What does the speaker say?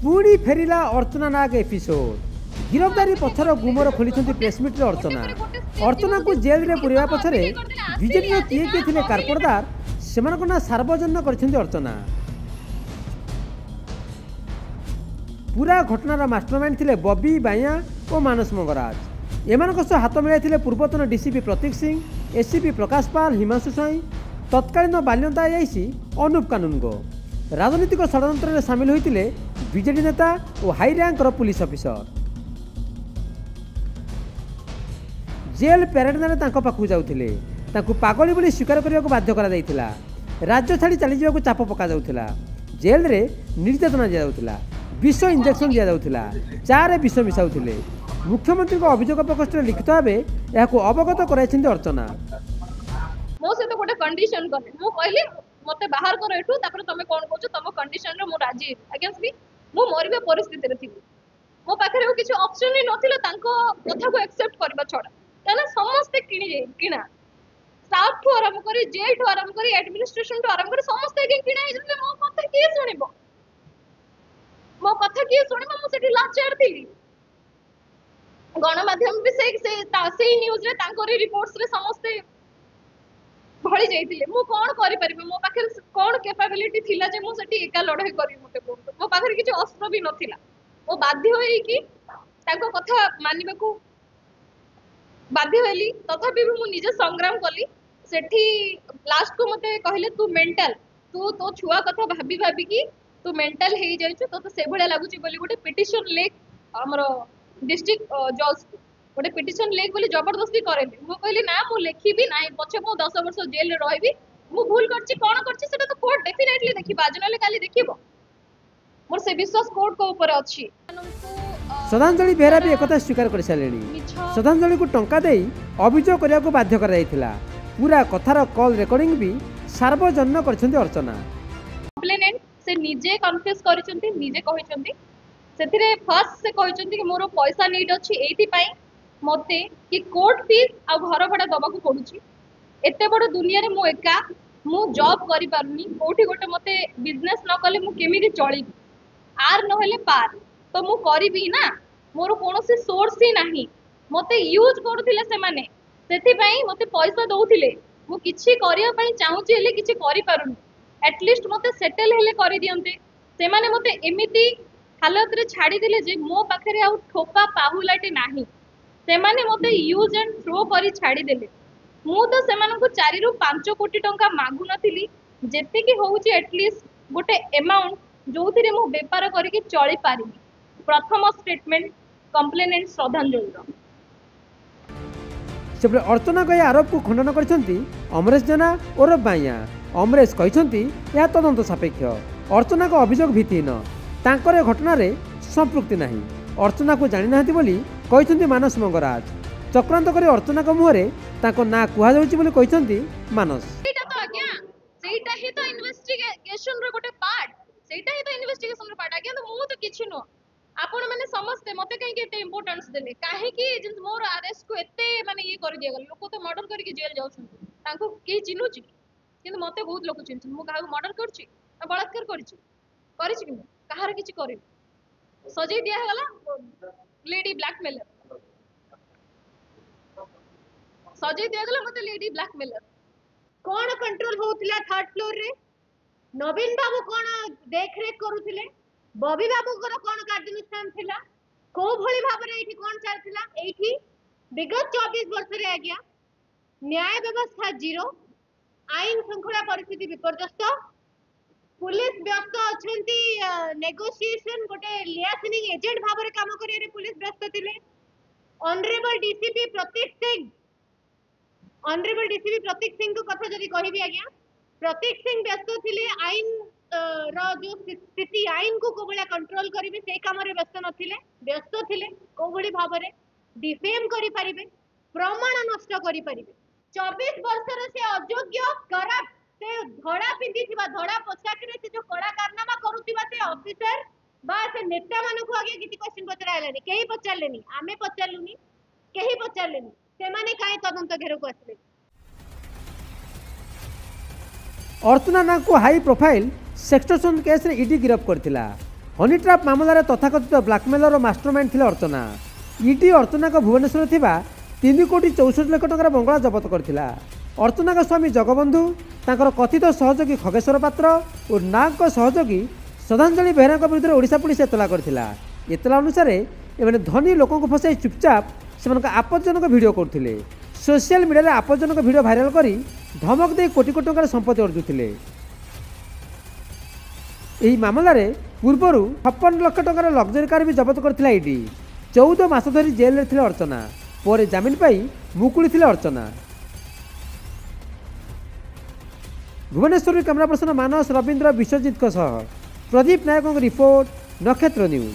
पुणी फेरिला अर्चना नाग एपिसोड गिरफ्तारी पछर गुमर खोली प्रेसमिट अर्चना अर्चना को जेल रे पुरेवा पछरे बीजेपी किए किए थे कारपोरदार से ना सार्वजन कर अर्चना पूरा घटनार मास्टरमाइंड थे बबी बाया और मानस मंगराज एम हाथ मिलाई पूर्वतन डीसीपी प्रतीक सिंह एसीपी प्रकाश पाल हिमांशु स्वाई तत्कालीन बाल्यता आईसी अनूप कानूनगो राजनीतिक षड्यंत्र में सामिल होते बीजेडी नेता और high ranker police officer jail प्यारेड नारे पाखु जाऊे पागली बोली स्वीकार करने को बाध्य करा राज्य छाड़ी चली जावाक चाप पका जाऊला जेल रे निर्यातना दि जाऊला विष इंजेक्शन दि जाऊला चारे विष मिसाऊले मुख्यमंत्री को अभियोग प्रकोष्ठ लिखित भाव यह अवगत कराई अर्चना मो से तो गोटे कंडीशन कले मु कहली मते बाहर कर एठू तापर तमे कोन कहछ तम कंडीशन रे मु राजी अगेंस्ट भी मु मरिबे परिस्थिति रे थिबी मो पाखरे किछि ऑप्शन ही नथिला तांको कथा को एक्सेप्ट करबा छडा ताना समस्त किना स्टाफ ठू आरंभ करी जेल ठू आरंभ करी एडमिनिस्ट्रेशन ठू आरंभ करी समस्त के किना इजले मो कथा के सुनिबो मो कथा के सुनिबो मु सेठी लाचार थिली गणमाध्यम भी से न्यूज रे तांकोरी रिपोर्ट्स रे समस्त भली जाइतिले मु कोन करि परिबे मो पाखे कोन कैपेबिलिटी थिला जे मु सेठी एका लड़ाई करी मते मो पाखे किछि अस्त्र भी नथिला मो बाध्य होई कि ताको कथा मानिबे को बाध्य होली तथापि भी मु निजे संग्राम कली सेठी लास्ट को मते कहले तू मेंटल तू तो छुआ कथा भाबी भाबी कि तू मेंटल हे जाइछु तो से भले लागुची बोली गोटे पिटिशन लेख हमरो डिस्ट्रिक्ट जज गोटे पिटिशन लेख बोली जबरदस्ती करेली मु कहली ना मु लेखिबी ना पछे मु 10 वर्ष जेल रे रहिबी मु भूल करछि कोन करछि सेटा तो कोर्ट डेफिनेटली देखिबा आज नले काली देखिबो मोर से विश्वास कोर्ट को ऊपर अछि श्रद्धांजलि बेहरा भी एकता स्वीकार कर सालेनी श्रद्धांजलि को टंका देई अभियोग करिया को बाध्य कर जायतिला पूरा कथार कॉल रिकॉर्डिंग भी सार्वजनिक करछन्ती अर्चना कंप्लेनेंट से निजे कन्फेस करछन्ती निजे कहिसन्ती सेथिरे फर्स्ट से कहिसन्ती कि मोर पैसा नीड अछि एथि पई मते कि कोर्ट फीस आ घर भड़ा दबाकू पड़ुची एते बड़ दुनिया रे मु एका मु जॉब करि पारुनी कोठी गोटे मते बिजनेस न कले मु केमिति चली आर न हेले पार तो मु करिबी ना मोर कोनोसी सोर्स ही नाही मते यूज करथिले से माने सेथि पई मते पैसा दउथिले मु किछि करिया पई चाहूची हेले किछि करि पारुनी एटलीस्ट मते सेटल हेले करि दियंते से माने मते एमिति हालत रे छाडी दिले जे मो पाखरे आ ठोपा पाहुलाटे नाही से माने मते यूज एंड थ्रो करी छाडी देले मु तो से मानको 4 रु 5 कोटी टंका मागु नथिली जेते कि होउची एटलीस्ट गोटे अमाउंट जोथिरे मु व्यापार करी कि चली पारी प्रथम स्टेटमेंट कंप्लेनेंट श्रद्धांजलि सेपटे अर्चना कह आरोप को खंडन करछंती अमरेश जेना और बाया अमरेश कहछंती या तदंत सापेक्ष अर्चना को अभियोग भित्तिहीन तांकर घटना रे संपृक्ति नाही अर्चना को जानि नाहंती बोली कहछंती मानस मंगराज चक्रांत करे अर्चना को मुहरे ताको ना कुहा जाउची बोली कहछंती मानस सेटा तो आज्ञा सेटा ही तो इन्वेस्टिगेशन रो गोटे पार्ट सेटा ही तो इन्वेस्टिगेशन रो पार्ट आज्ञा तो मु तो किछि नो आपण माने समस्त मते कहीं के इंपोर्टेंस देले काहे कि जिन मोर अरेस्ट को एते माने ये कर दिया गल लोक तो मर्डर करके जेल जाउछन तांको के चिनुची किंतु मते बहुत लोक चिन्छु मु काहा मर्डर करछि आ बलात्कार करछि कि कहार किछि करि सजै दिया गला लेडी ब्लैकमेलर सजै दिया गला मते लेडी ब्लैकमेलर कोन कंट्रोल होउतिला थर्ड फ्लोर रे नवीन बाबू कोन देख रेख करूथिले बबी बाबू को कोन कार्यानुष्ठान थिला को भली भाबरे एठी कोन चलथिला एठी विगत 24 वर्ष रे आ गया न्याय व्यवस्था जीरो आईन श्रृंखला परिस्थिति विपर्यस्त पुलिस व्यस्त अछंती नेगोशिएशन गोटे लियासनिंग एजेंट भाबरे काम करिया रे पुलिस व्यस्त थिले ऑनरेबल डीसीपी प्रतीक सिंह को कथा जदी कहिबी आज्ञा प्रतीक सिंह व्यस्त थिले आईन रो जो स्थिति आईन को कोबळा कंट्रोल करिवे से काम रे व्यस्त थिले कोबळी भाबरे डिफेम करि परिबे प्रमाण नष्ट करि परिबे 24 वर्ष रे से अयोग्य करप्ट से धड़ा पिंदी थिबा धड़ा पोशाक रे से जो कड़ा कारनामा करूथिबा से ऑफिसर बा से नेता मानको आगे किछि क्वेश्चन पचरायलानी केही पचारलेनी आमे पचारलुनी केही पचारलेनी से माने काहे तदंत घेरो को आसले अर्चना नाग को हाई प्रोफाइल सेक्सटर्सन केस रे ईडी गिरफ्त करथिला हनी ट्राप मामलें तथाकथित ब्लाकमेलर मास्टरमाइंड थिले अर्चना। ईडी अर्चना भुवनेश्वर थिबा 3 कोटी 64 लाख टंकार बंगला जबत करथिला। अर्चना स्वामी जगबंधु तांकर कथित सहयोगी खगेश्वर पात्र और नाग सहयोगी श्रद्धांजलि बेहरा विरुद्ध ओडिशा पुलिस एतला करथिला। एतला अनुसार एमाने धनी लोकंको फसाई चुपचाप सेमानक आपत्तिजनक वीडियो करथिले। सोशल मीडिया रे आपत्तिजनक वीडियो भाइराल करी धमक दे कोटी कोटी टंकार संपत्ति अर्जुथिले। ଏହି ମାମଲାରେ ପୂର୍ବରୁ 56 ଲକ୍ଷ ଟଙ୍କାର ଲକ୍ଜରୀ କାର ବି ଜବତ କରିଥିଲା ଇଡି। 14 ମାସ ଧରି ଜେଲରେ ଥିଲେ ଅର୍ଚ୍ଚନା, ପରେ ଜାମିନ ପାଇ ମୁକୁଳି ଥିଲେ ଅର୍ଚ୍ଚନା। ଭୁବନେଶ୍ୱରରୁ କ୍ୟାମେରା ପର୍ସନ ମାନସ ରବୀନ୍ଦ୍ର ବିଶ୍ୱଜିତଙ୍କ ସହ ପ୍ରଦୀପ ନାୟକଙ୍କ ରିପୋର୍ଟ, ନକ୍ଷତ୍ର ନ୍ୟୁଜ୍।